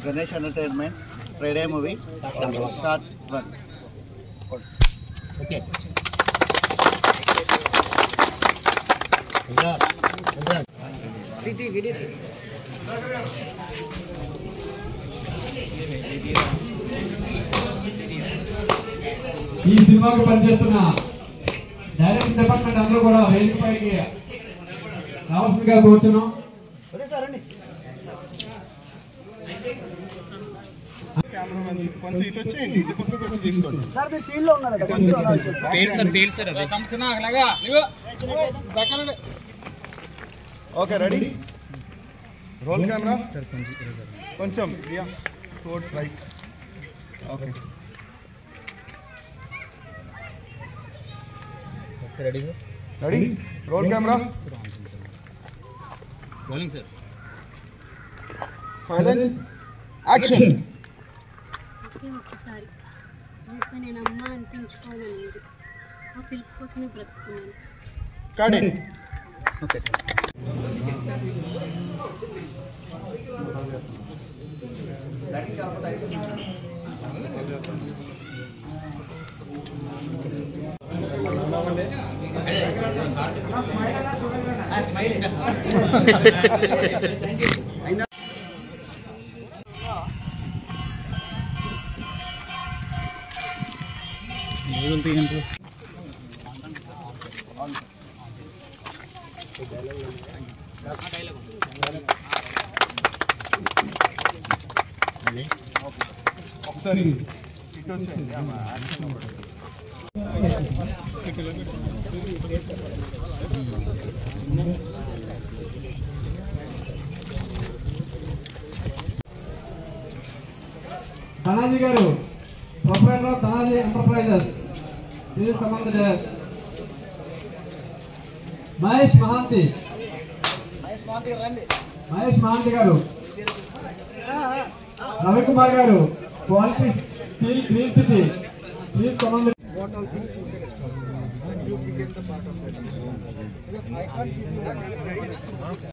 Ganesh Entertainments Friday movie short 1. Okay. ఈ సినిమాకి పనిచేస్తున్న డైరెక్షన్ డిపార్ట్మెంట్ అందరూ కూడా వేదికపైకి రావాల్సిందిగా కోరుతున్నాం. కొంచెం ఇటు వచ్చేయండి, ఇటు పక్కకు వచ్చి తీసుకోండి. Okay, ready. రోల్ కెమెరా కొంచెం towards right. Okay, ready. Roll camera, rolling sir. Silence, action. ఒకసారి నేను అమ్మ అనిపించుకోవాలని ఆ పిలుపు కోసమే బ్రతుకుతున్నాను. కడి ఓకే. ఒకసారి ఇటు వచ్చేయండి. ధనాజీ గారు, ప్రొపరేటర్ ధనాజీ ఎంటర్ప్రైజెస్, ఇది సంబంధించిన మహేష్ మహాంతి గారు, రవికుమార్ గారు, quality steel green city, steel సంబంధించిన